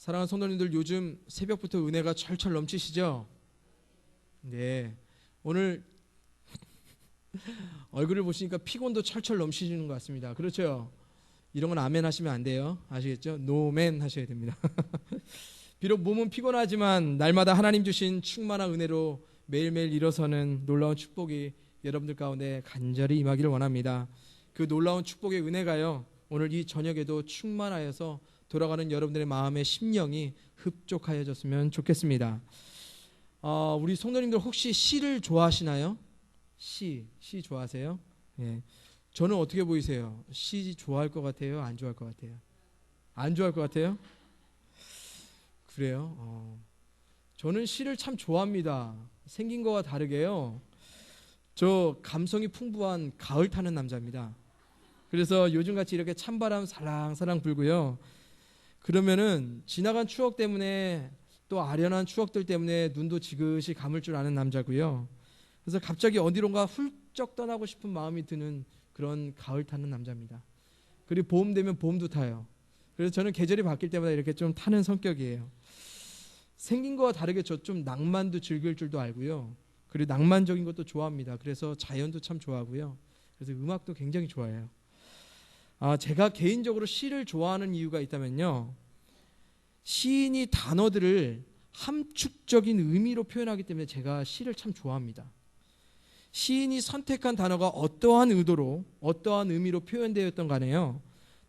사랑하는 성도님들, 요즘 새벽부터 은혜가 철철 넘치시죠? 네, 오늘 얼굴을 보시니까 피곤도 철철 넘치시는 것 같습니다. 그렇죠? 이런 건 아멘 하시면 안 돼요. 아시겠죠? 노멘 하셔야 됩니다. 비록 몸은 피곤하지만 날마다 하나님 주신 충만한 은혜로 매일매일 일어서는 놀라운 축복이 여러분들 가운데 간절히 임하기를 원합니다. 그 놀라운 축복의 은혜가요, 오늘 이 저녁에도 충만하여서 돌아가는 여러분들의 마음의 심령이 흡족하여졌으면 좋겠습니다. 우리 성도님들 혹시 시를 좋아하시나요? 시 좋아하세요? 예. 저는 어떻게 보이세요? 시 좋아할 것 같아요? 안 좋아할 것 같아요? 안 좋아할 것 같아요? 그래요? 저는 시를 참 좋아합니다. 생긴 거와 다르게요, 저 감성이 풍부한 가을 타는 남자입니다. 그래서 요즘같이 이렇게 찬바람 살랑살랑 불고요, 그러면은 지나간 추억 때문에 또 아련한 추억들 때문에 눈도 지그시 감을 줄 아는 남자고요. 그래서 갑자기 어디론가 훌쩍 떠나고 싶은 마음이 드는 그런 가을 타는 남자입니다. 그리고 봄 되면 봄도 타요. 그래서 저는 계절이 바뀔 때마다 이렇게 좀 타는 성격이에요. 생긴 거와 다르게 저 좀 낭만도 즐길 줄도 알고요. 그리고 낭만적인 것도 좋아합니다. 그래서 자연도 참 좋아하고요. 그래서 음악도 굉장히 좋아해요. 제가 개인적으로 시를 좋아하는 이유가 있다면요, 시인이 단어들을 함축적인 의미로 표현하기 때문에 제가 시를 참 좋아합니다. 시인이 선택한 단어가 어떠한 의도로 어떠한 의미로 표현되었던 간에요,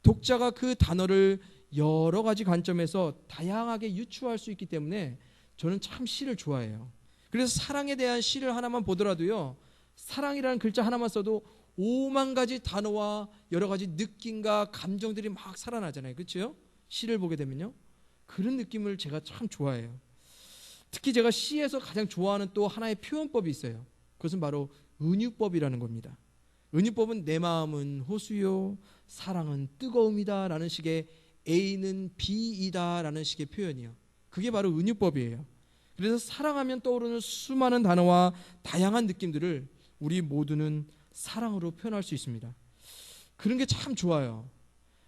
독자가 그 단어를 여러 가지 관점에서 다양하게 유추할 수 있기 때문에 저는 참 시를 좋아해요. 그래서 사랑에 대한 시를 하나만 보더라도요, 사랑이라는 글자 하나만 써도 5만 가지 단어와 여러 가지 느낌과 감정들이 막 살아나잖아요. 그렇죠? 시를 보게 되면요, 그런 느낌을 제가 참 좋아해요. 특히 제가 시에서 가장 좋아하는 또 하나의 표현법이 있어요. 그것은 바로 은유법이라는 겁니다. 은유법은 내 마음은 호수요, 사랑은 뜨거움이다 라는 식의 A는 B이다 라는 식의 표현이요, 그게 바로 은유법이에요. 그래서 사랑하면 떠오르는 수많은 단어와 다양한 느낌들을 우리 모두는 사랑으로 표현할 수 있습니다. 그런 게 참 좋아요.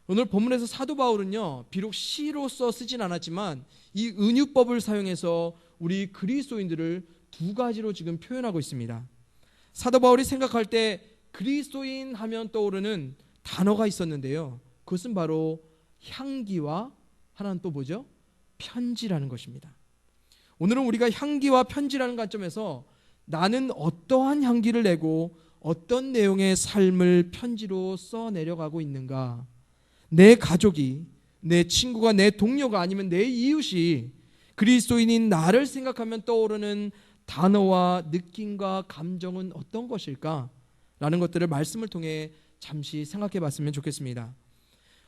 오늘 본문에서 사도 바울은요, 비록 시로서 쓰진 않았지만 이 은유법을 사용해서 우리 그리스도인들을 두 가지로 지금 표현하고 있습니다. 사도 바울이 생각할 때 그리스도인 하면 떠오르는 단어가 있었는데요, 그것은 바로 향기와 하나는 또 뭐죠? 편지라는 것입니다. 오늘은 우리가 향기와 편지라는 관점에서 나는 어떠한 향기를 내고 어떤 내용의 삶을 편지로 써 내려가고 있는가, 내 가족이, 내 친구가, 내 동료가, 아니면 내 이웃이 그리스도인인 나를 생각하면 떠오르는 단어와 느낌과 감정은 어떤 것일까? 라는 것들을 말씀을 통해 잠시 생각해 봤으면 좋겠습니다.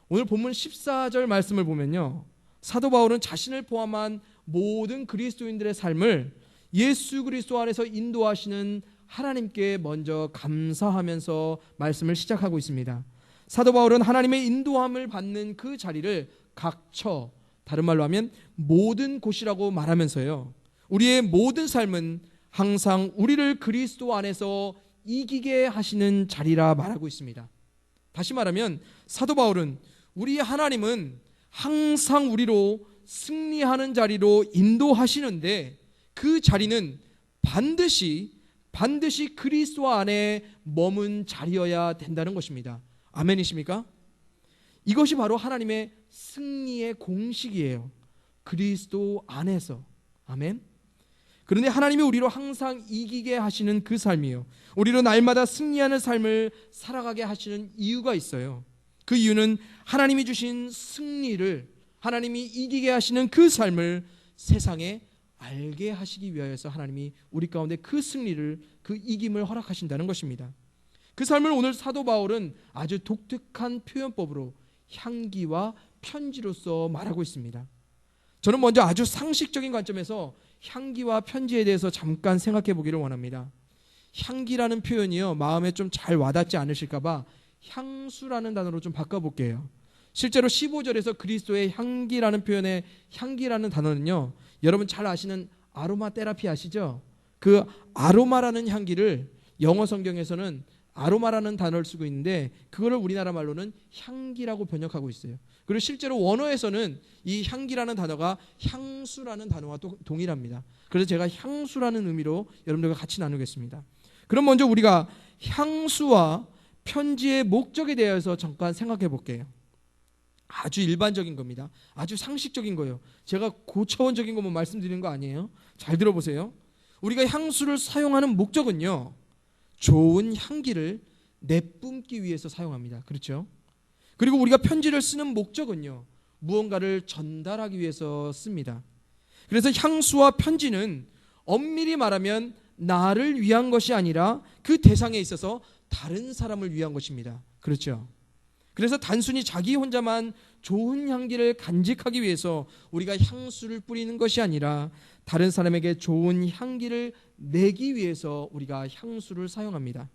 오늘 본문 14절 말씀을 보면요, 사도 바울은 자신을 포함한 모든 그리스도인들의 삶을 예수 그리스도 안에서 인도하시는 하나님께 먼저 감사하면서 말씀을 시작하고 있습니다. 사도 바울은 하나님의 인도함을 받는 그 자리를 각처, 다른 말로 하면 모든 곳이라고 말하면서요, 우리의 모든 삶은 항상 우리를 그리스도 안에서 이기게 하시는 자리라 말하고 있습니다. 다시 말하면 사도 바울은 우리 하나님은 항상 우리로 승리하는 자리로 인도하시는데 그 자리는 반드시 그리스도 안에 머문 자리여야 된다는 것입니다. 아멘이십니까? 이것이 바로 하나님의 승리의 공식이에요. 그리스도 안에서. 아멘. 그런데 하나님이 우리로 항상 이기게 하시는 그 삶이요, 우리로 날마다 승리하는 삶을 살아가게 하시는 이유가 있어요. 그 이유는 하나님이 주신 승리를, 하나님이 이기게 하시는 그 삶을 세상에 알게 하시기 위하여서 하나님이 우리 가운데 그 승리를, 그 이김을 허락하신다는 것입니다. 그 삶을 오늘 사도 바울은 아주 독특한 표현법으로 향기와 편지로서 말하고 있습니다. 저는 먼저 아주 상식적인 관점에서 향기와 편지에 대해서 잠깐 생각해 보기를 원합니다. 향기라는 표현이요, 마음에 좀 잘 와닿지 않으실까 봐 향수라는 단어로 좀 바꿔볼게요. 실제로 15절에서 그리스도의 향기라는 표현의 향기라는 단어는요, 여러분 잘 아시는 아로마 테라피 아시죠? 그 아로마라는 향기를 영어 성경에서는 아로마라는 단어를 쓰고 있는데 그거를 우리나라 말로는 향기라고 번역하고 있어요. 그리고 실제로 원어에서는 이 향기라는 단어가 향수라는 단어와 동일합니다. 그래서 제가 향수라는 의미로 여러분들과 같이 나누겠습니다. 그럼 먼저 우리가 향수와 편지의 목적에 대해서 잠깐 생각해 볼게요. 아주 일반적인 겁니다. 아주 상식적인 거예요. 제가 고차원적인 것만 말씀드리는 거 아니에요. 잘 들어보세요. 우리가 향수를 사용하는 목적은요, 좋은 향기를 내뿜기 위해서 사용합니다. 그렇죠? 그리고 우리가 편지를 쓰는 목적은요, 무언가를 전달하기 위해서 씁니다. 그래서 향수와 편지는 엄밀히 말하면 나를 위한 것이 아니라 그 대상에 있어서 다른 사람을 위한 것입니다. 그렇죠? 그래서 단순히 자기 혼자만 좋은 향기를 간직하기 위해서 우리가 향수를 뿌리는 것이 아니라 다른 사람에게 좋은 향기를 내기 위해서 우리가 향수를 사용합니다.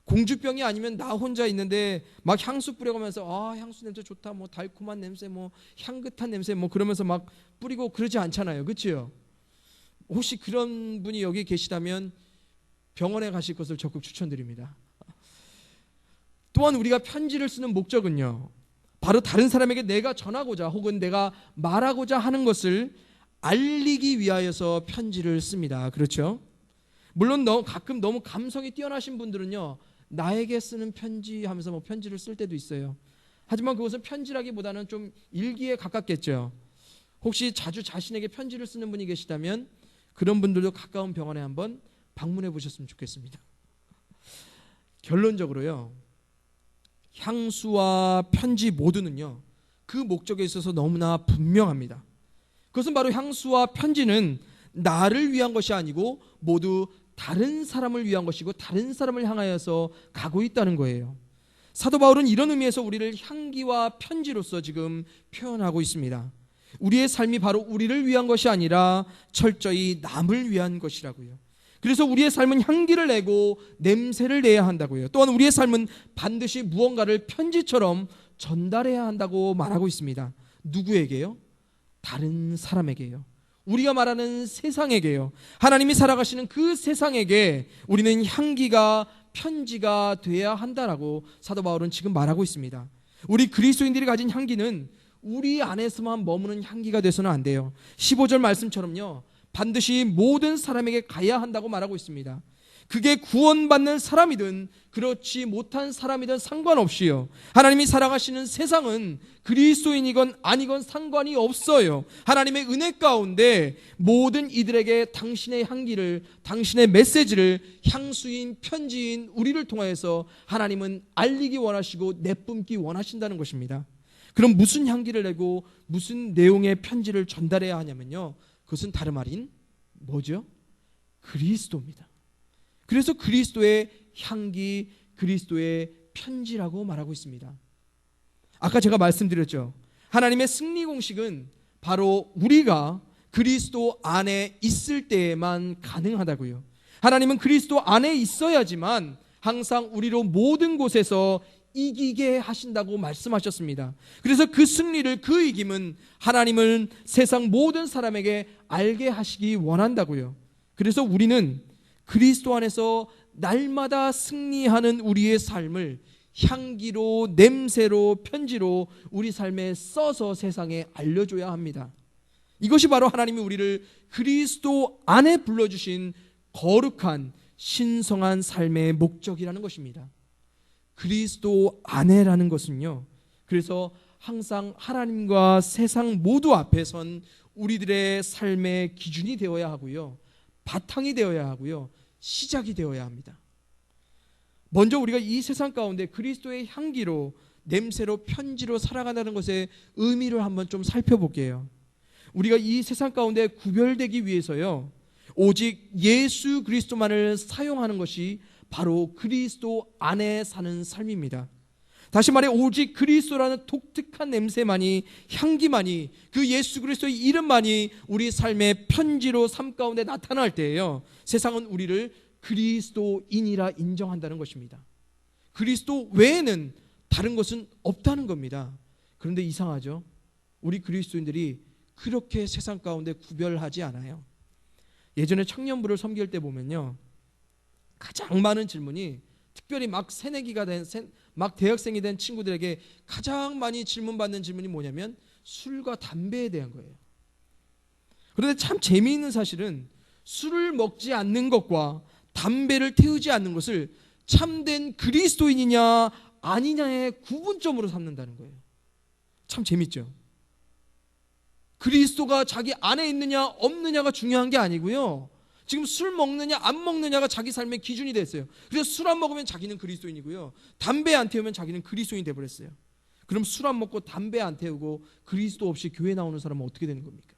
공주병이 아니면 나 혼자 있는데 막 향수 뿌려가면서 향수 냄새 좋다, 뭐 달콤한 냄새, 뭐 향긋한 냄새, 뭐 그러면서 막 뿌리고 그러지 않잖아요. 그렇죠? 혹시 그런 분이 여기 계시다면 병원에 가실 것을 적극 추천드립니다. 또한 우리가 편지를 쓰는 목적은요, 바로 다른 사람에게 내가 전하고자 혹은 내가 말하고자 하는 것을 알리기 위하여서 편지를 씁니다. 그렇죠? 물론 가끔 너무 감성이 뛰어나신 분들은요, 나에게 쓰는 편지 하면서 뭐 편지를 쓸 때도 있어요. 하지만 그것은 편지라기보다는 좀 일기에 가깝겠죠. 혹시 자주 자신에게 편지를 쓰는 분이 계시다면 그런 분들도 가까운 병원에 한번 방문해 보셨으면 좋겠습니다. 결론적으로요, 향수와 편지 모두는요, 그 목적에 있어서 너무나 분명합니다. 그것은 바로 향수와 편지는 나를 위한 것이 아니고 모두 다른 사람을 위한 것이고 다른 사람을 향하여서 가고 있다는 거예요. 사도 바울은 이런 의미에서 우리를 향기와 편지로서 지금 표현하고 있습니다. 우리의 삶이 바로 우리를 위한 것이 아니라 철저히 남을 위한 것이라고요. 그래서 우리의 삶은 향기를 내고 냄새를 내야 한다고요. 또한 우리의 삶은 반드시 무언가를 편지처럼 전달해야 한다고 말하고 있습니다. 누구에게요? 다른 사람에게요. 우리가 말하는 세상에게요. 하나님이 살아가시는 그 세상에게 우리는 향기가 편지가 돼야 한다라고 사도 바울은 지금 말하고 있습니다. 우리 그리스도인들이 가진 향기는 우리 안에서만 머무는 향기가 돼서는 안 돼요. 15절 말씀처럼요, 반드시 모든 사람에게 가야 한다고 말하고 있습니다. 그게 구원받는 사람이든 그렇지 못한 사람이든 상관없이요, 하나님이 살아가시는 세상은 그리스도인이건 아니건 상관이 없어요. 하나님의 은혜 가운데 모든 이들에게 당신의 향기를, 당신의 메시지를, 향수인 편지인 우리를 통하여서 하나님은 알리기 원하시고 내뿜기 원하신다는 것입니다. 그럼 무슨 향기를 내고 무슨 내용의 편지를 전달해야 하냐면요, 그것은 다름 아닌 뭐죠? 그리스도입니다. 그래서 그리스도의 향기, 그리스도의 편지라고 말하고 있습니다. 아까 제가 말씀드렸죠. 하나님의 승리 공식은 바로 우리가 그리스도 안에 있을 때에만 가능하다고요. 하나님은 그리스도 안에 있어야지만 항상 우리로 모든 곳에서 이기게 하신다고 말씀하셨습니다. 그래서 그 승리를, 그 이김은 하나님을 세상 모든 사람에게 알게 하시기 원한다고요. 그래서 우리는 그리스도 안에서 날마다 승리하는 우리의 삶을 향기로, 냄새로, 편지로 우리 삶에 써서 세상에 알려줘야 합니다. 이것이 바로 하나님이 우리를 그리스도 안에 불러주신 거룩한 신성한 삶의 목적이라는 것입니다. 그리스도 안에라는 것은요, 그래서 항상 하나님과 세상 모두 앞에 선 우리들의 삶의 기준이 되어야 하고요, 바탕이 되어야 하고요, 시작이 되어야 합니다. 먼저 우리가 이 세상 가운데 그리스도의 향기로, 냄새로, 편지로 살아간다는 것의 의미를 한번 좀 살펴볼게요. 우리가 이 세상 가운데 구별되기 위해서요, 오직 예수 그리스도만을 사용하는 것이 바로 그리스도 안에 사는 삶입니다. 다시 말해 오직 그리스도라는 독특한 냄새만이, 향기만이, 그 예수 그리스도의 이름만이 우리 삶의 편지로 삶 가운데 나타날 때예요, 세상은 우리를 그리스도인이라 인정한다는 것입니다. 그리스도 외에는 다른 것은 없다는 겁니다. 그런데 이상하죠? 우리 그리스도인들이 그렇게 세상 가운데 구별하지 않아요. 예전에 청년부를 섬길 때 보면요, 가장 많은 질문이 특별히 막 새내기가 된, 막 대학생이 된 친구들에게 가장 많이 질문받는 질문이 뭐냐면 술과 담배에 대한 거예요. 그런데 참 재미있는 사실은 술을 먹지 않는 것과 담배를 태우지 않는 것을 참된 그리스도인이냐 아니냐의 구분점으로 삼는다는 거예요. 참 재밌죠. 그리스도가 자기 안에 있느냐 없느냐가 중요한 게 아니고요. 지금 술 먹느냐 안 먹느냐가 자기 삶의 기준이 됐어요. 그래서 술 안 먹으면 자기는 그리스도인이고요. 담배 안 태우면 자기는 그리스도인이 돼버렸어요. 그럼 술 안 먹고 담배 안 태우고 그리스도 없이 교회 나오는 사람은 어떻게 되는 겁니까?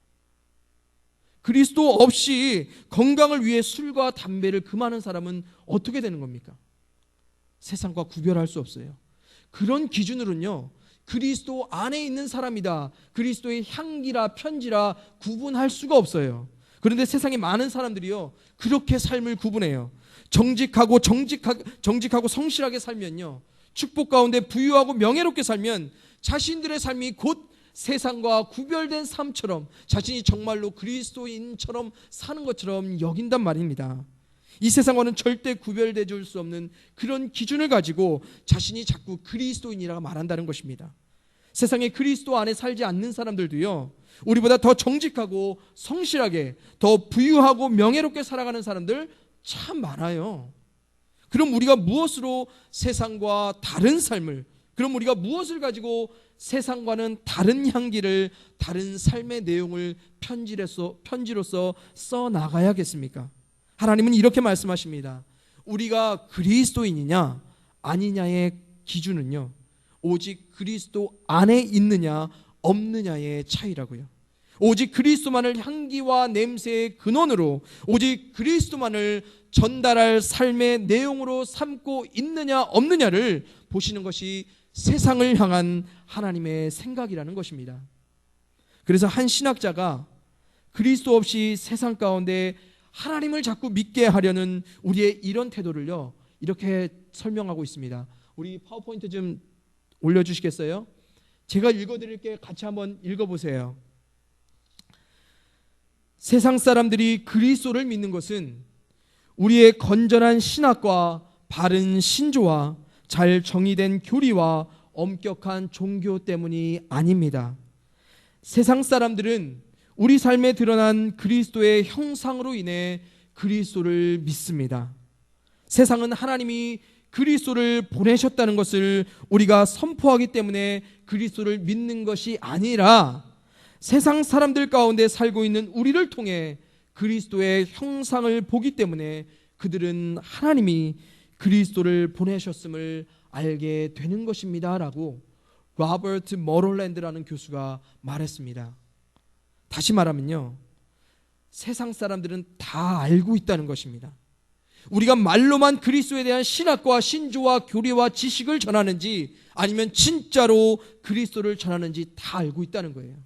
그리스도 없이 건강을 위해 술과 담배를 금하는 사람은 어떻게 되는 겁니까? 세상과 구별할 수 없어요. 그런 기준으로는요, 그리스도 안에 있는 사람이다, 그리스도의 향기라 편지라 구분할 수가 없어요. 그런데 세상에 많은 사람들이요 그렇게 삶을 구분해요. 정직하고 성실하게 살면요, 축복 가운데 부유하고 명예롭게 살면 자신들의 삶이 곧 세상과 구별된 삶처럼, 자신이 정말로 그리스도인처럼 사는 것처럼 여긴단 말입니다. 이 세상과는 절대 구별돼 줄 수 없는 그런 기준을 가지고 자신이 자꾸 그리스도인이라고 말한다는 것입니다. 세상에 그리스도 안에 살지 않는 사람들도요, 우리보다 더 정직하고 성실하게, 더 부유하고 명예롭게 살아가는 사람들 참 많아요. 그럼 우리가 무엇으로 세상과 다른 삶을, 그럼 우리가 무엇을 가지고 세상과는 다른 향기를, 다른 삶의 내용을 편지로서 써 나가야겠습니까? 하나님은 이렇게 말씀하십니다. 우리가 그리스도인이냐 아니냐의 기준은요, 오직 그리스도 안에 있느냐 없느냐의 차이라고요. 오직 그리스도만을 향기와 냄새의 근원으로, 오직 그리스도만을 전달할 삶의 내용으로 삼고 있느냐 없느냐를 보시는 것이 세상을 향한 하나님의 생각이라는 것입니다. 그래서 한 신학자가 그리스도 없이 세상 가운데 하나님을 자꾸 믿게 하려는 우리의 이런 태도를요, 이렇게 설명하고 있습니다. 우리 파워포인트 좀 올려주시겠어요? 제가 읽어드릴게요. 같이 한번 읽어보세요. 세상 사람들이 그리스도를 믿는 것은 우리의 건전한 신학과 바른 신조와 잘 정의된 교리와 엄격한 종교 때문이 아닙니다. 세상 사람들은 우리 삶에 드러난 그리스도의 형상으로 인해 그리스도를 믿습니다. 세상은 하나님이 그리스도를 보내셨다는 것을 우리가 선포하기 때문에 그리스도를 믿는 것이 아니라, 세상 사람들 가운데 살고 있는 우리를 통해 그리스도의 형상을 보기 때문에 그들은 하나님이 그리스도를 보내셨음을 알게 되는 것입니다 라고 로버트 머롤랜드라는 교수가 말했습니다. 다시 말하면요, 세상 사람들은 다 알고 있다는 것입니다. 우리가 말로만 그리스도에 대한 신학과 신조와 교리와 지식을 전하는지 아니면 진짜로 그리스도를 전하는지 다 알고 있다는 거예요.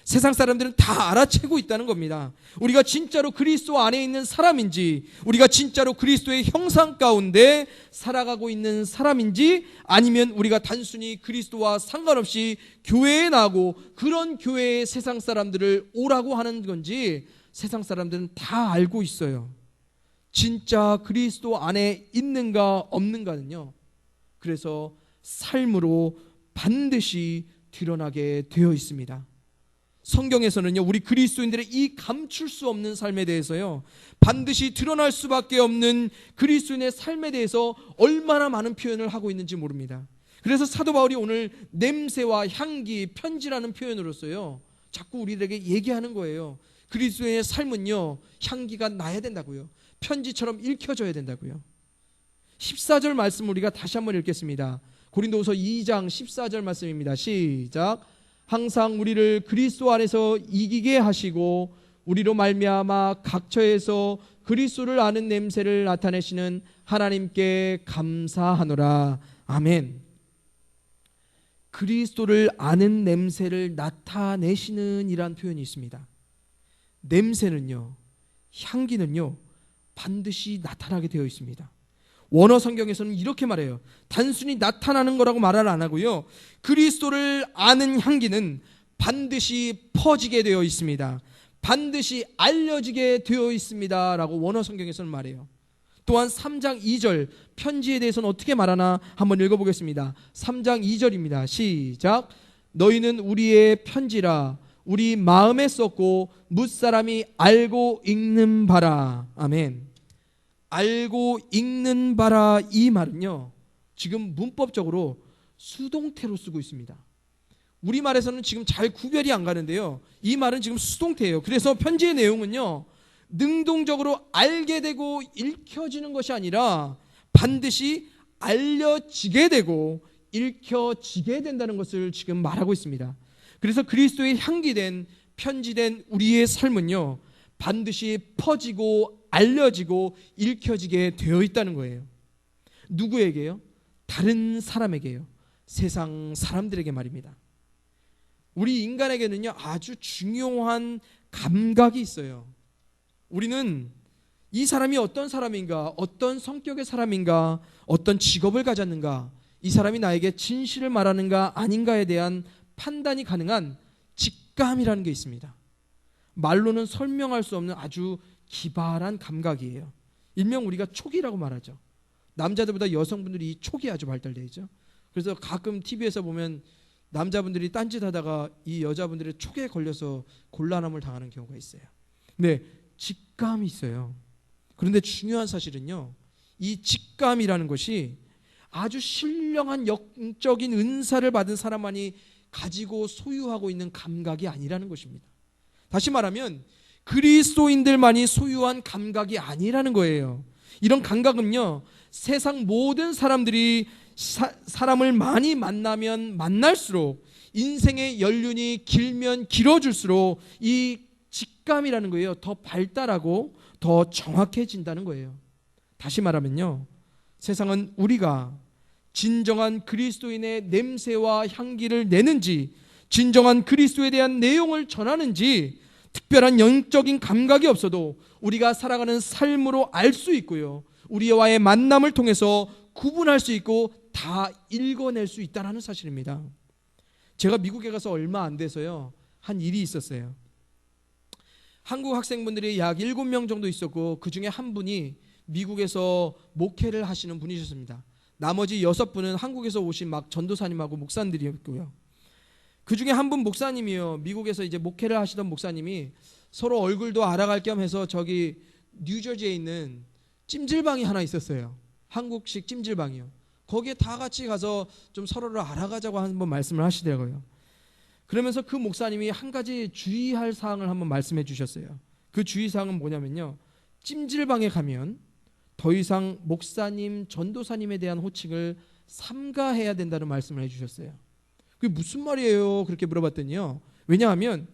세상 사람들은 다 알아채고 있다는 겁니다. 우리가 진짜로 그리스도 안에 있는 사람인지, 우리가 진짜로 그리스도의 형상 가운데 살아가고 있는 사람인지, 아니면 우리가 단순히 그리스도와 상관없이 교회에 나가고 그런 교회에 세상 사람들을 오라고 하는 건지 세상 사람들은 다 알고 있어요. 진짜 그리스도 안에 있는가 없는가는요, 그래서 삶으로 반드시 드러나게 되어 있습니다. 성경에서는요, 우리 그리스도인들의 이 감출 수 없는 삶에 대해서요, 반드시 드러날 수밖에 없는 그리스도인의 삶에 대해서 얼마나 많은 표현을 하고 있는지 모릅니다. 그래서 사도 바울이 오늘 냄새와 향기, 편지라는 표현으로서요 자꾸 우리들에게 얘기하는 거예요. 그리스도인의 삶은요 향기가 나야 된다고요. 편지처럼 읽혀져야 된다고요. 14절 말씀 우리가 다시 한번 읽겠습니다. 고린도후서 2장 14절 말씀입니다. 시작. 항상 우리를 그리스도 안에서 이기게 하시고 우리로 말미암아 각처에서 그리스도를 아는 냄새를 나타내시는 하나님께 감사하노라. 아멘. 그리스도를 아는 냄새를 나타내시는 이란 표현이 있습니다. 냄새는요, 향기는요 반드시 나타나게 되어 있습니다. 원어 성경에서는 이렇게 말해요. 단순히 나타나는 거라고 말을 안 하고요, 그리스도를 아는 향기는 반드시 퍼지게 되어 있습니다. 반드시 알려지게 되어 있습니다 라고 원어 성경에서는 말해요. 또한 3장 2절 편지에 대해서는 어떻게 말하나 한번 읽어보겠습니다. 3장 2절입니다. 시작. 너희는 우리의 편지라 우리 마음에 썼고 뭇사람이 알고 읽는 바라. 아멘. 알고 읽는 바라, 이 말은요 지금 문법적으로 수동태로 쓰고 있습니다. 우리말에서는 지금 잘 구별이 안 가는데요, 이 말은 지금 수동태예요. 그래서 편지의 내용은요 능동적으로 알게 되고 읽혀지는 것이 아니라 반드시 알려지게 되고 읽혀지게 된다는 것을 지금 말하고 있습니다. 그래서 그리스도의 향기된 편지된 우리의 삶은요 반드시 퍼지고 알려지고 읽혀지게 되어 있다는 거예요. 누구에게요? 다른 사람에게요. 세상 사람들에게 말입니다. 우리 인간에게는요 아주 중요한 감각이 있어요. 우리는 이 사람이 어떤 사람인가, 어떤 성격의 사람인가, 어떤 직업을 가졌는가, 이 사람이 나에게 진실을 말하는가 아닌가에 대한 판단이 가능한 직감이라는 게 있습니다. 말로는 설명할 수 없는 아주 기발한 감각이에요. 일명 우리가 촉이라고 말하죠. 남자들보다 여성분들이 이 촉이 아주 발달되어 있죠. 그래서 가끔 TV에서 보면 남자분들이 딴짓하다가 이 여자분들의 촉에 걸려서 곤란함을 당하는 경우가 있어요. 네, 직감이 있어요. 그런데 중요한 사실은요, 이 직감이라는 것이 아주 신령한 영적인 은사를 받은 사람만이 가지고 소유하고 있는 감각이 아니라는 것입니다. 다시 말하면 그리스도인들만이 소유한 감각이 아니라는 거예요. 이런 감각은요 세상 모든 사람들이 사람을 많이 만나면 만날수록, 인생의 연륜이 길면 길어질수록 이 직감이라는 거예요 더 발달하고 더 정확해진다는 거예요. 다시 말하면요 세상은 우리가 진정한 그리스도인의 냄새와 향기를 내는지, 진정한 그리스도에 대한 내용을 전하는지 특별한 영적인 감각이 없어도 우리가 살아가는 삶으로 알 수 있고요, 우리와의 만남을 통해서 구분할 수 있고 다 읽어낼 수 있다는 사실입니다. 제가 미국에 가서 얼마 안 돼서요 한 일이 있었어요. 한국 학생분들이 약 7명 정도 있었고 그 중에 한 분이 미국에서 목회를 하시는 분이셨습니다. 나머지 6분은 한국에서 오신 막 전도사님하고 목사님들이었고요. 그 중에 한 분 목사님이요, 미국에서 이제 목회를 하시던 목사님이 서로 얼굴도 알아갈 겸 해서 저기 뉴저지에 있는 찜질방이 하나 있었어요. 한국식 찜질방이요. 거기에 다 같이 가서 좀 서로를 알아가자고 한번 말씀을 하시더라고요. 그러면서 그 목사님이 한 가지 주의할 사항을 한번 말씀해 주셨어요. 그 주의사항은 뭐냐면요, 찜질방에 가면 더 이상 목사님, 전도사님에 대한 호칭을 삼가해야 된다는 말씀을 해주셨어요. 그게 무슨 말이에요? 그렇게 물어봤더니요, 왜냐하면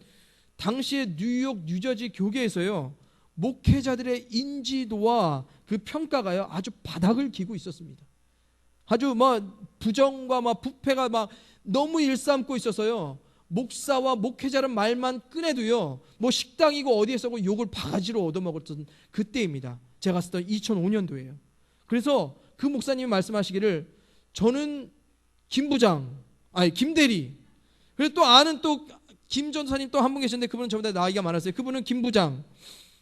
당시에 뉴욕, 뉴저지 교계에서요 목회자들의 인지도와 그 평가가요 아주 바닥을 기고 있었습니다. 아주 부정과 부패가 너무 일삼고 있어서요, 목사와 목회자는 말만 꺼내도요 식당이고 어디에서고 욕을 바가지로 얻어먹었던 그때입니다. 제가 갔을 때 2005년도예요. 그래서 그 목사님이 말씀하시기를, 저는 김대리, 그리고 또 아는 또 김 전도사님 또 한 분 계셨는데 그분은 저보다 나이가 많았어요. 그분은 김부장,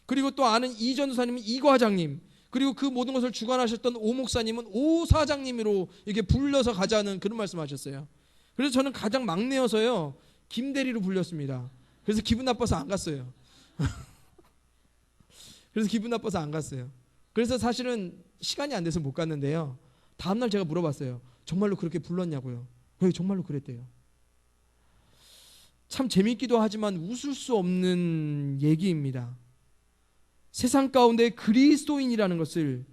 그리고 또 아는 이 전도사님은 이 과장님, 그리고 그 모든 것을 주관하셨던 오 목사님은 오 사장님으로 이렇게 불러서 가자는 그런 말씀하셨어요. 그래서 저는 가장 막내여서요 김대리로 불렸습니다. 그래서 기분 나빠서 안 갔어요. 그래서 사실은 시간이 안 돼서 못 갔는데요, 다음날 제가 물어봤어요. 정말로 그렇게 불렀냐고요. 네, 정말로 그랬대요. 참 재밌기도 하지만 웃을 수 없는 얘기입니다. 세상 가운데 그리스도인이라는 것을,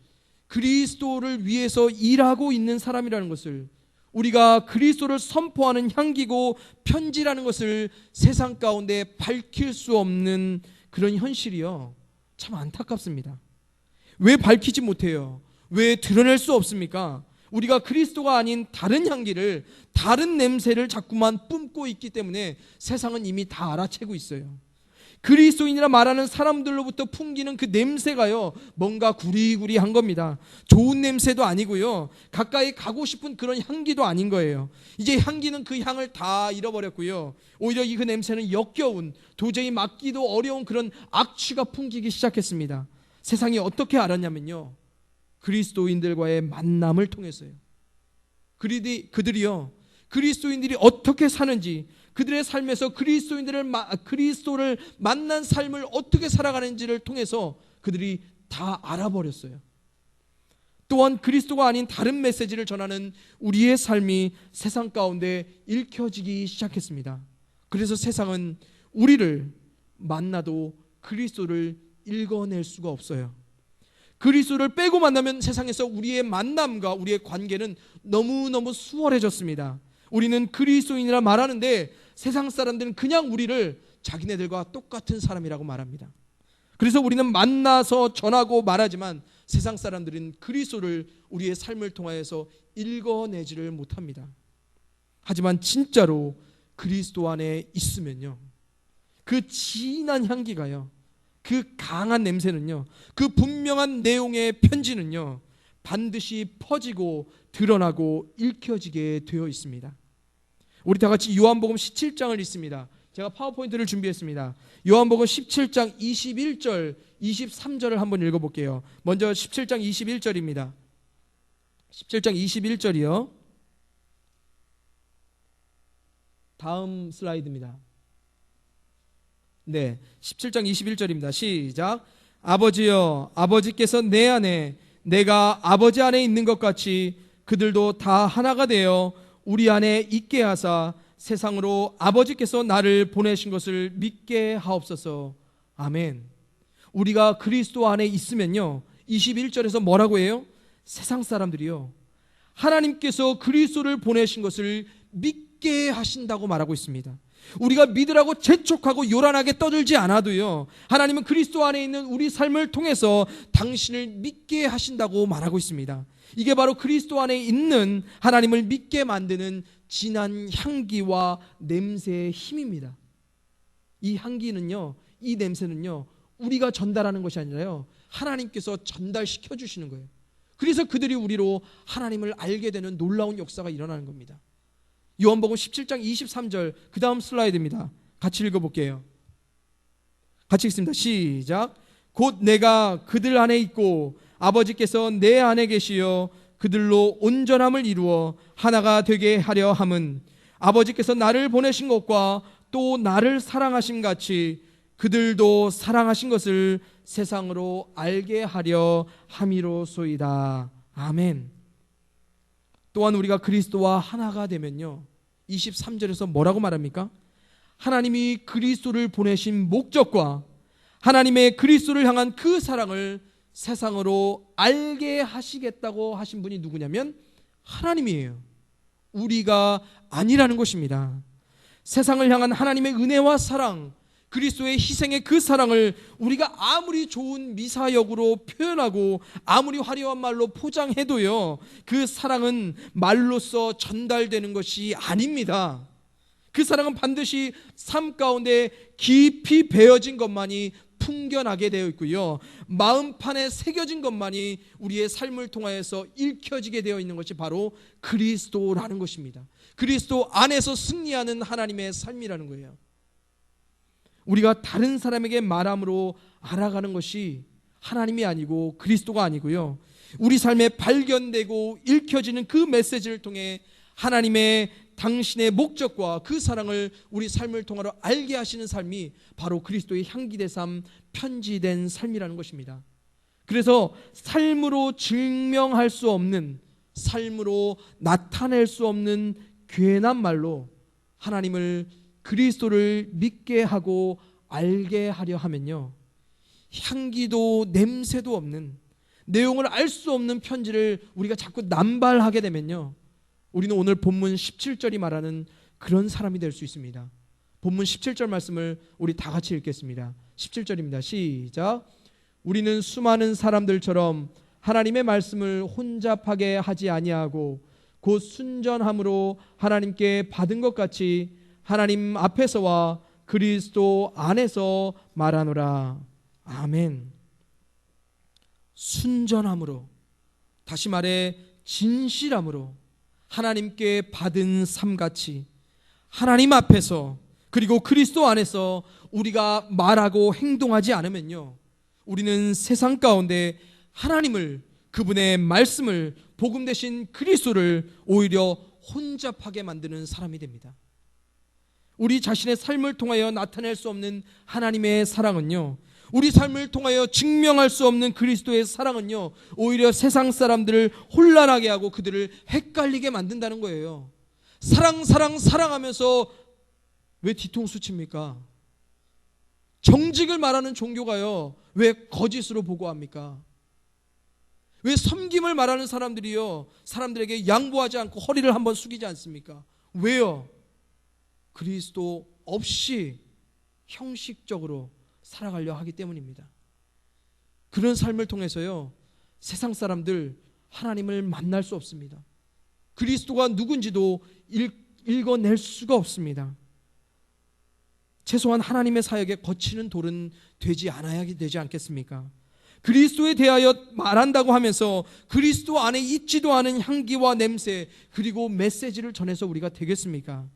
그리스도를 위해서 일하고 있는 사람이라는 것을, 우리가 그리스도를 선포하는 향기고 편지라는 것을 세상 가운데 밝힐 수 없는 그런 현실이요 참 안타깝습니다. 왜 밝히지 못해요? 왜 드러낼 수 없습니까? 우리가 그리스도가 아닌 다른 향기를, 다른 냄새를 자꾸만 뿜고 있기 때문에 세상은 이미 다 알아채고 있어요. 그리스도인이라 말하는 사람들로부터 풍기는 그 냄새가요 뭔가 구리구리한 겁니다. 좋은 냄새도 아니고요, 가까이 가고 싶은 그런 향기도 아닌 거예요. 이제 향기는 그 향을 다 잃어버렸고요, 오히려 그 냄새는 역겨운, 도저히 맡기도 어려운 그런 악취가 풍기기 시작했습니다. 세상이 어떻게 알았냐면요, 그리스도인들과의 만남을 통해서요. 그들이요, 그리스도인들이 어떻게 사는지, 그들의 삶에서 그리스도를 만난 삶을 어떻게 살아가는지를 통해서 그들이 다 알아버렸어요. 또한 그리스도가 아닌 다른 메시지를 전하는 우리의 삶이 세상 가운데 읽혀지기 시작했습니다. 그래서 세상은 우리를 만나도 그리스도를 읽어낼 수가 없어요. 그리스도를 빼고 만나면 세상에서 우리의 만남과 우리의 관계는 너무너무 수월해졌습니다. 우리는 그리스도인이라 말하는데 세상 사람들은 그냥 우리를 자기네들과 똑같은 사람이라고 말합니다. 그래서 우리는 만나서 전하고 말하지만 세상 사람들은 그리스도를 우리의 삶을 통하여서 읽어내지를 못합니다. 하지만 진짜로 그리스도 안에 있으면요, 그 진한 향기가요, 그 강한 냄새는요, 그 분명한 내용의 편지는요, 반드시 퍼지고 드러나고 읽혀지게 되어 있습니다. 우리 다 같이 요한복음 17장을 읽습니다. 제가 파워포인트를 준비했습니다. 요한복음 17장 21절 23절을 한번 읽어볼게요. 먼저 17장 21절입니다. 17장 21절이요. 다음 슬라이드입니다. 네, 17장 21절입니다. 시작. 아버지여, 아버지께서 내 안에, 내가 아버지 안에 있는 것 같이 그들도 다 하나가 되어 우리 안에 있게 하사 세상으로 아버지께서 나를 보내신 것을 믿게 하옵소서. 아멘. 우리가 그리스도 안에 있으면요, 21절에서 뭐라고 해요? 세상 사람들이요, 하나님께서 그리스도를 보내신 것을 믿게 하신다고 말하고 있습니다. 우리가 믿으라고 재촉하고 요란하게 떠들지 않아도요, 하나님은 그리스도 안에 있는 우리 삶을 통해서 당신을 믿게 하신다고 말하고 있습니다. 이게 바로 그리스도 안에 있는 하나님을 믿게 만드는 진한 향기와 냄새의 힘입니다. 이 향기는요, 이 냄새는요, 우리가 전달하는 것이 아니라요, 하나님께서 전달시켜 주시는 거예요. 그래서 그들이 우리로 하나님을 알게 되는 놀라운 역사가 일어나는 겁니다. 요한복음 17장 23절, 그 다음 슬라이드입니다. 같이 읽어볼게요. 같이 읽습니다. 시작. 곧 내가 그들 안에 있고 아버지께서 내 안에 계시어 그들로 온전함을 이루어 하나가 되게 하려 함은 아버지께서 나를 보내신 것과 또 나를 사랑하심 같이 그들도 사랑하신 것을 세상으로 알게 하려 함이로소이다. 아멘. 또한 우리가 그리스도와 하나가 되면요, 23절에서 뭐라고 말합니까? 하나님이 그리스도를 보내신 목적과 하나님의 그리스도를 향한 그 사랑을 세상으로 알게 하시겠다고 하신 분이 누구냐면 하나님이에요. 우리가 아니라는 것입니다. 세상을 향한 하나님의 은혜와 사랑, 그리스도의 희생의 그 사랑을 우리가 아무리 좋은 미사역으로 표현하고 아무리 화려한 말로 포장해도요, 그 사랑은 말로써 전달되는 것이 아닙니다. 그 사랑은 반드시 삶 가운데 깊이 배어진 것만이 풍겨나게 되어 있고요, 마음판에 새겨진 것만이 우리의 삶을 통하여서 읽혀지게 되어 있는 것이 바로 그리스도라는 것입니다. 그리스도 안에서 승리하는 하나님의 삶이라는 거예요. 우리가 다른 사람에게 말함으로 알아가는 것이 하나님이 아니고 그리스도가 아니고요, 우리 삶에 발견되고 읽혀지는 그 메시지를 통해 하나님의 당신의 목적과 그 사랑을 우리 삶을 통하여 알게 하시는 삶이 바로 그리스도의 향기된 삶, 편지된 삶이라는 것입니다. 그래서 삶으로 증명할 수 없는, 삶으로 나타낼 수 없는 괜한 말로 하나님을, 그리스도를 믿게 하고 알게 하려 하면요, 향기도 냄새도 없는, 내용을 알 수 없는 편지를 우리가 자꾸 남발하게 되면요, 우리는 오늘 본문 17절이 말하는 그런 사람이 될 수 있습니다. 본문 17절 말씀을 우리 다 같이 읽겠습니다. 17절입니다. 시작. 우리는 수많은 사람들처럼 하나님의 말씀을 혼잡하게 하지 아니하고 곧 순전함으로 하나님께 받은 것 같이 하나님 앞에서와 그리스도 안에서 말하노라. 아멘. 순전함으로, 다시 말해 진실함으로 하나님께 받은 삶같이 하나님 앞에서 그리고 그리스도 안에서 우리가 말하고 행동하지 않으면요, 우리는 세상 가운데 하나님을, 그분의 말씀을, 복음 대신 그리스도를 오히려 혼잡하게 만드는 사람이 됩니다. 우리 자신의 삶을 통하여 나타낼 수 없는 하나님의 사랑은요, 우리 삶을 통하여 증명할 수 없는 그리스도의 사랑은요, 오히려 세상 사람들을 혼란하게 하고 그들을 헷갈리게 만든다는 거예요. 사랑하면서 왜 뒤통수 칩니까? 정직을 말하는 종교가요, 왜 거짓으로 보고합니까? 왜 섬김을 말하는 사람들이요, 사람들에게 양보하지 않고 허리를 한번 숙이지 않습니까? 왜요? 그리스도 없이 형식적으로 살아가려 하기 때문입니다. 그런 삶을 통해서요, 세상 사람들 하나님을 만날 수 없습니다. 그리스도가 누군지도 읽어낼 수가 없습니다. 최소한 하나님의 사역에 거치는 돌은 되지 않아야 되지 않겠습니까? 그리스도에 대하여 말한다고 하면서 그리스도 안에 있지도 않은 향기와 냄새, 그리고 메시지를 전해서 우리가 되겠습니까?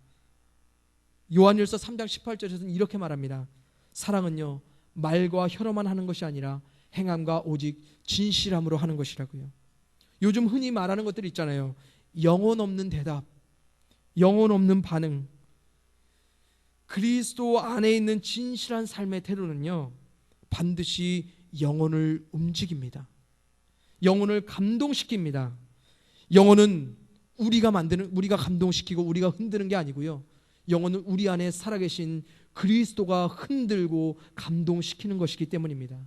요한일서 3장 18절에서는 이렇게 말합니다. 사랑은요, 말과 혀로만 하는 것이 아니라 행함과 오직 진실함으로 하는 것이라고요. 요즘 흔히 말하는 것들 있잖아요. 영혼 없는 대답, 영혼 없는 반응. 그리스도 안에 있는 진실한 삶의 태도는요, 반드시 영혼을 움직입니다. 영혼을 감동시킵니다. 영혼은 우리가 감동시키고 우리가 흔드는 게 아니고요, 영혼은 우리 안에 살아계신 그리스도가 흔들고 감동시키는 것이기 때문입니다.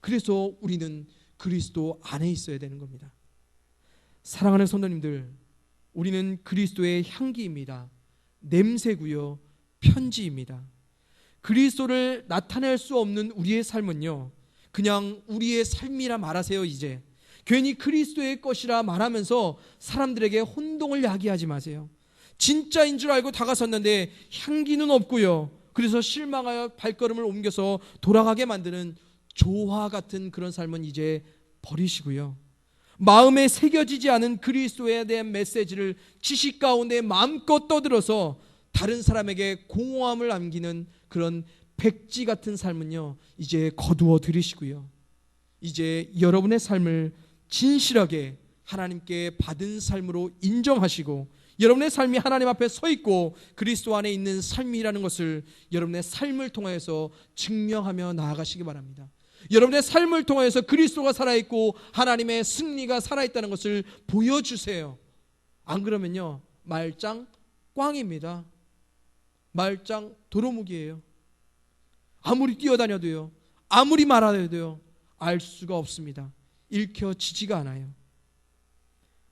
그래서 우리는 그리스도 안에 있어야 되는 겁니다. 사랑하는 성도님들, 우리는 그리스도의 향기입니다. 냄새고요, 편지입니다. 그리스도를 나타낼 수 없는 우리의 삶은요, 그냥 우리의 삶이라 말하세요. 이제 괜히 그리스도의 것이라 말하면서 사람들에게 혼동을 야기하지 마세요. 진짜인 줄 알고 다가섰는데 향기는 없고요, 그래서 실망하여 발걸음을 옮겨서 돌아가게 만드는 조화 같은 그런 삶은 이제 버리시고요, 마음에 새겨지지 않은 그리스도에 대한 메시지를 지식 가운데 마음껏 떠들어서 다른 사람에게 공허함을 남기는 그런 백지 같은 삶은요, 이제 거두어 들이시고요, 이제 여러분의 삶을 진실하게 하나님께 받은 삶으로 인정하시고, 여러분의 삶이 하나님 앞에 서 있고 그리스도 안에 있는 삶이라는 것을 여러분의 삶을 통해서 증명하며 나아가시기 바랍니다. 여러분의 삶을 통해서 그리스도가 살아있고 하나님의 승리가 살아있다는 것을 보여주세요. 안 그러면요, 말짱 꽝입니다. 말짱 도루묵이에요. 아무리 뛰어다녀도요, 아무리 말하여도요, 알 수가 없습니다. 읽혀지지가 않아요.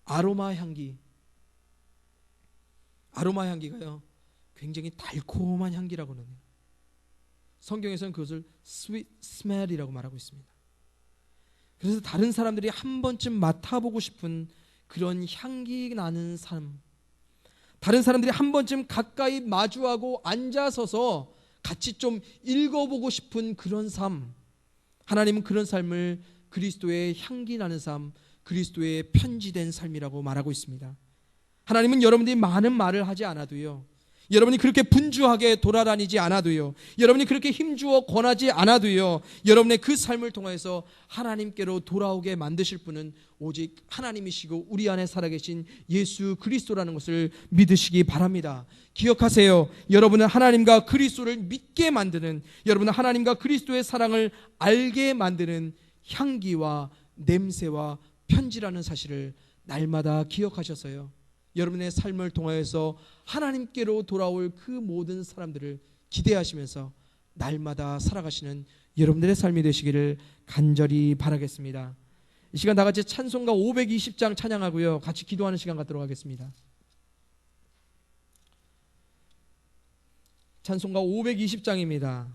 아로마 향기가요, 굉장히 달콤한 향기라고는 해요. 성경에서는 그것을 sweet smell이라고 말하고 있습니다. 그래서 다른 사람들이 한 번쯤 맡아보고 싶은 그런 향기 나는 삶, 다른 사람들이 한 번쯤 가까이 마주하고 앉아서서 같이 좀 읽어보고 싶은 그런 삶, 하나님은 그런 삶을 그리스도의 향기 나는 삶, 그리스도의 편지된 삶이라고 말하고 있습니다. 하나님은 여러분들이 많은 말을 하지 않아도요, 여러분이 그렇게 분주하게 돌아다니지 않아도요, 여러분이 그렇게 힘주어 권하지 않아도요, 여러분의 그 삶을 통해서 하나님께로 돌아오게 만드실 분은 오직 하나님이시고 우리 안에 살아계신 예수 그리스도라는 것을 믿으시기 바랍니다. 기억하세요. 여러분은 하나님과 그리스도를 믿게 만드는, 여러분은 하나님과 그리스도의 사랑을 알게 만드는 향기와 냄새와 편지라는 사실을 날마다 기억하셔서요, 여러분의 삶을 통하여서 하나님께로 돌아올 그 모든 사람들을 기대하시면서 날마다 살아가시는 여러분들의 삶이 되시기를 간절히 바라겠습니다. 이 시간 다 같이 찬송가 520장 찬양하고요, 같이 기도하는 시간 갖도록 하겠습니다. 찬송가 520장입니다.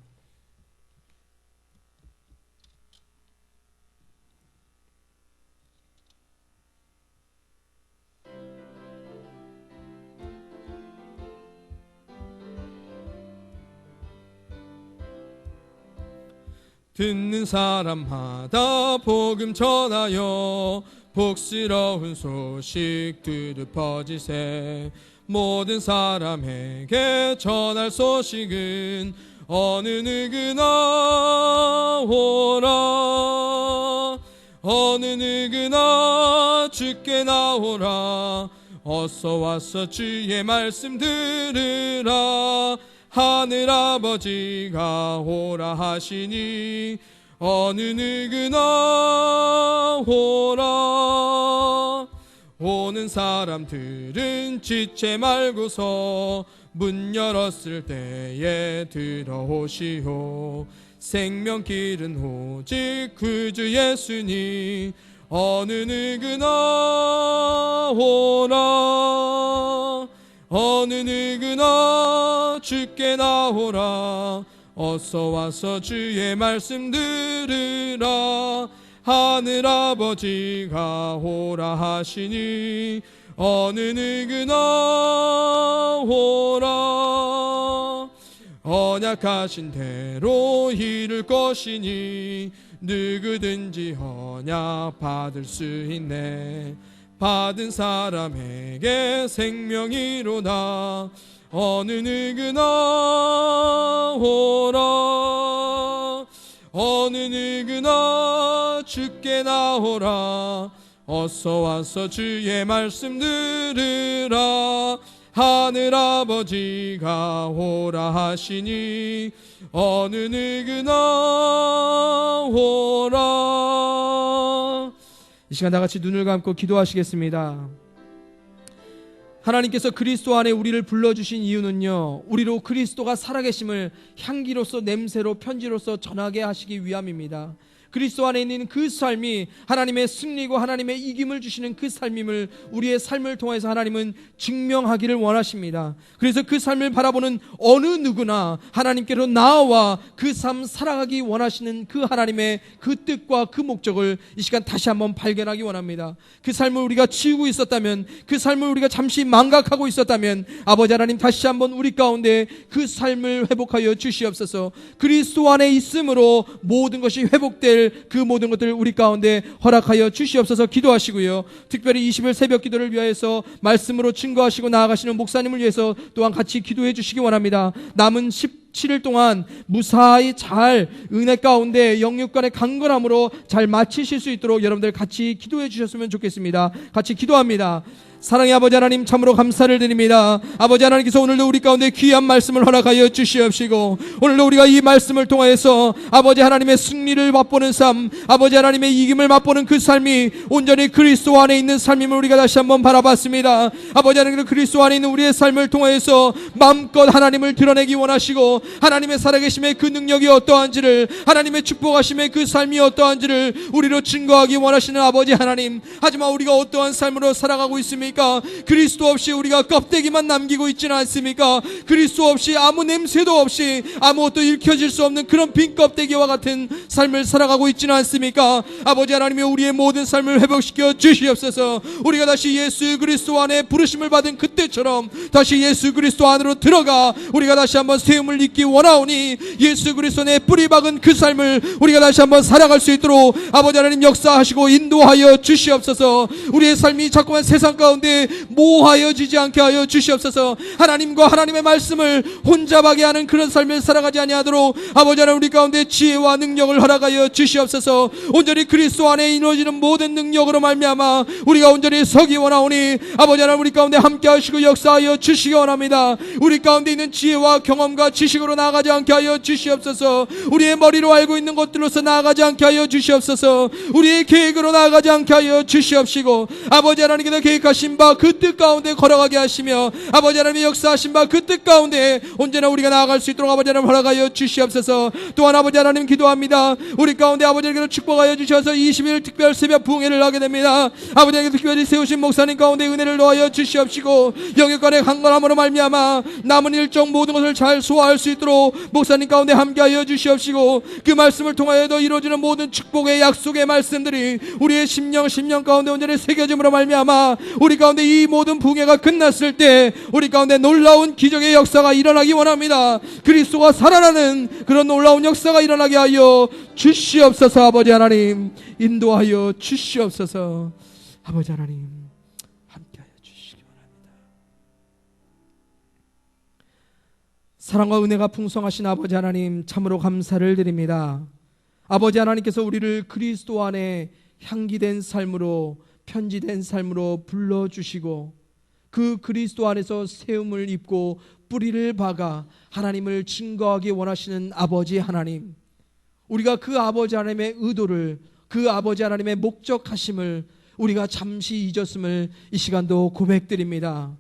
듣는 사람마다 복음 전하여 복스러운 소식들을 퍼지세. 모든 사람에게 전할 소식은 어느 누구나 오라. 어느 누구나 주께 나오라. 어서 와서 주의 말씀 들으라. 하늘아버지가 오라 하시니 어느 누구나 오라. 오는 사람들은 지체 말고서 문 열었을 때에 들어오시오. 생명길은 오직 구주 예수니 어느 누구나 오라. 어느 누구나 주께 나오라. 어서 와서 주의 말씀 들으라. 하늘아버지가 오라 하시니 어느 누구나 오라. 언약하신 대로 이룰 것이니 누구든지 언약 받을 수 있네. 받은 사람에게 생명이로다. 어느 누구나 오라. 어느 누구나 주께 나오라. 어서 와서 주의 말씀 들으라. 하늘아버지가 오라 하시니 어느 누구나 오라. 이 시간 다 같이 눈을 감고 기도하시겠습니다. 하나님께서 그리스도 안에 우리를 불러주신 이유는요, 우리로 그리스도가 살아계심을 향기로서, 냄새로, 편지로서 전하게 하시기 위함입니다. 그리스도 안에 있는 그 삶이 하나님의 승리고 하나님의 이김을 주시는 그 삶임을 우리의 삶을 통해서 하나님은 증명하기를 원하십니다. 그래서 그 삶을 바라보는 어느 누구나 하나님께로 나아와 그 삶 살아가기 원하시는 그 하나님의 그 뜻과 그 목적을 이 시간 다시 한번 발견하기 원합니다. 그 삶을 우리가 지우고 있었다면, 그 삶을 우리가 잠시 망각하고 있었다면 아버지 하나님 다시 한번 우리 가운데 그 삶을 회복하여 주시옵소서. 그리스도 안에 있음으로 모든 것이 회복될 그 모든 것들을 우리 가운데 허락하여 주시옵소서. 기도하시고요, 특별히 20일 새벽 기도를 위하여서 말씀으로 증거하시고 나아가시는 목사님을 위해서 또한 같이 기도해 주시기 원합니다. 남은 17일 동안 무사히 잘 은혜 가운데 영육간의 강건함으로 잘 마치실 수 있도록 여러분들 같이 기도해 주셨으면 좋겠습니다. 같이 기도합니다. 사랑의 아버지 하나님, 참으로 감사를 드립니다. 아버지 하나님께서 오늘도 우리 가운데 귀한 말씀을 허락하여 주시옵시고, 오늘도 우리가 이 말씀을 통하여서 아버지 하나님의 승리를 맛보는 삶, 아버지 하나님의 이김을 맛보는 그 삶이 온전히 그리스도 안에 있는 삶임을 우리가 다시 한번 바라봤습니다. 아버지 하나님, 그리스도 안에 있는 우리의 삶을 통하여서 마음껏 하나님을 드러내기 원하시고, 하나님의 살아계심의 그 능력이 어떠한지를, 하나님의 축복하심의 그 삶이 어떠한지를 우리로 증거하기 원하시는 아버지 하나님, 하지만 우리가 어떠한 삶으로 살아가고 있습니까? 그리스도 없이 우리가 껍데기만 남기고 있지는 않습니까? 그리스도 없이 아무 냄새도 없이 아무것도 읽혀질 수 없는 그런 빈 껍데기와 같은 삶을 살아가고 있지는 않습니까? 아버지 하나님이 우리의 모든 삶을 회복시켜 주시옵소서. 우리가 다시 예수 그리스도 안에 부르심을 받은 그때처럼 다시 예수 그리스도 안으로 들어가 우리가 다시 한번 세움을 입기 원하오니, 예수 그리스도 내 뿌리 박은 그 삶을 우리가 다시 한번 살아갈 수 있도록 아버지 하나님 역사하시고 인도하여 주시옵소서. 우리의 삶이 자꾸만 세상 가운데 모호하여지지 않게 하여 주시옵소서. 하나님과 하나님의 말씀을 혼잡하게 하는 그런 삶을 살아가지 아니하도록 아버지 하나님 우리 가운데 지혜와 능력을 허락하여 주시옵소서. 온전히 그리스도 안에 이루어지는 모든 능력으로 말미암아 우리가 온전히 서기 원하오니 아버지 하나님 우리 가운데 함께 하시고 역사하여 주시기 원합니다. 우리 가운데 있는 지혜와 경험과 지식으로 나아가지 않게 하여 주시옵소서. 우리의 머리로 알고 있는 것들로서 나아가지 않게 하여 주시옵소서. 우리의 계획으로 나아가지 않게 하여 주시옵시고, 아버지 하나님께서 계획하신 바 그 뜻 가운데 걸어가게 하시며 아버지 하나님의 역사하신 바 그 뜻 가운데 언제나 우리가 나아갈 수 있도록 아버지 하나님 허락하여 주시옵소서. 또한 아버지 하나님 기도합니다. 우리 가운데 아버지 하나님께서 축복하여 주셔서 20일 특별 새벽 부흥회를 하게 됩니다. 아버지 하나님께서 특별히 세우신 목사님 가운데 은혜를 놓아여 주시옵시고, 영역간의 강건함으로 말미암아 남은 일정 모든 것을 잘 소화할 수 있도록 목사님 가운데 함께하여 주시옵시고, 그 말씀을 통하여도 이루어지는 모든 축복의 약속의 말씀들이 우리의 심령 가운데 온전히 새겨짐으로 말미암아 우리 가운데 이 모든 부흥회가 끝났을 때 우리 가운데 놀라운 기적의 역사가 일어나기 원합니다. 그리스도가 살아나는 그런 놀라운 역사가 일어나게 하여 주시옵소서. 아버지 하나님 인도하여 주시옵소서. 아버지 하나님 함께하여 주시기 원합니다. 사랑과 은혜가 풍성하신 아버지 하나님 참으로 감사를 드립니다. 아버지 하나님께서 우리를 그리스도 안에 향기된 삶으로, 편지된 삶으로 불러주시고 그 그리스도 안에서 세움을 입고 뿌리를 박아 하나님을 증거하기 원하시는 아버지 하나님, 우리가 그 아버지 하나님의 의도를, 그 아버지 하나님의 목적하심을 우리가 잠시 잊었음을 이 시간도 고백드립니다.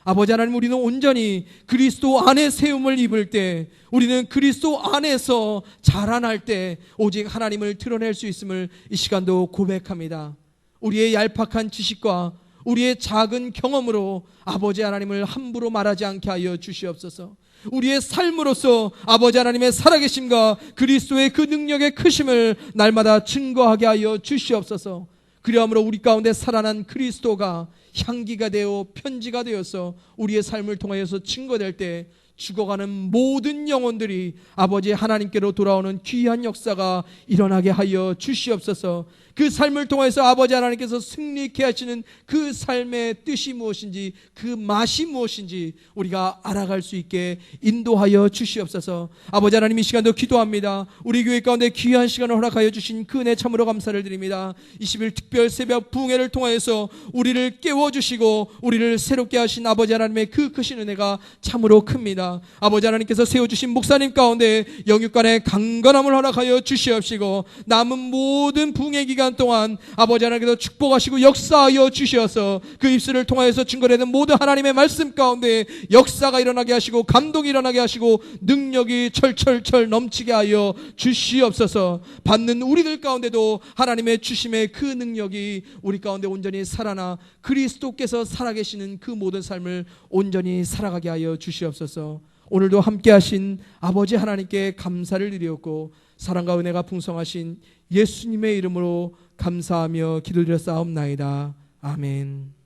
아버지 하나님, 우리는 온전히 그리스도 안에 세움을 입을 때, 우리는 그리스도 안에서 자라날 때 오직 하나님을 드러낼 수 있음을 이 시간도 고백합니다. 우리의 얄팍한 지식과 우리의 작은 경험으로 아버지 하나님을 함부로 말하지 않게 하여 주시옵소서. 우리의 삶으로서 아버지 하나님의 살아계심과 그리스도의 그 능력의 크심을 날마다 증거하게 하여 주시옵소서. 그리함으로 우리 가운데 살아난 그리스도가 향기가 되어 편지가 되어서 우리의 삶을 통하여서 증거될 때 죽어가는 모든 영혼들이 아버지 하나님께로 돌아오는 귀한 역사가 일어나게 하여 주시옵소서. 그 삶을 통해서 아버지 하나님께서 승리케 하시는 그 삶의 뜻이 무엇인지, 그 맛이 무엇인지 우리가 알아갈 수 있게 인도하여 주시옵소서. 아버지 하나님, 이 시간도 기도합니다. 우리 교회 가운데 귀한 시간을 허락하여 주신 그 은혜 참으로 감사를 드립니다. 20일 특별 새벽 부흥회를 통하여서 우리를 깨워주시고 우리를 새롭게 하신 아버지 하나님의 그 크신 은혜가 참으로 큽니다. 아버지 하나님께서 세워주신 목사님 가운데 영육간의 강건함을 허락하여 주시옵시고 남은 모든 부흥회 기간 동안 아버지 하나님께서 축복하시고 역사하여 주셔서 그 입술을 통하여서 증거되는 모든 하나님의 말씀 가운데 역사가 일어나게 하시고 감동이 일어나게 하시고 능력이 철철철 넘치게 하여 주시옵소서. 받는 우리들 가운데도 하나님의 주심의 그 능력이 우리 가운데 온전히 살아나 그리스도께서 살아계시는 그 모든 삶을 온전히 살아가게 하여 주시옵소서. 오늘도 함께 하신 아버지 하나님께 감사를 드리었고 사랑과 은혜가 풍성하신 예수님의 이름으로 감사하며 기도드려 싸움나이다. 아멘.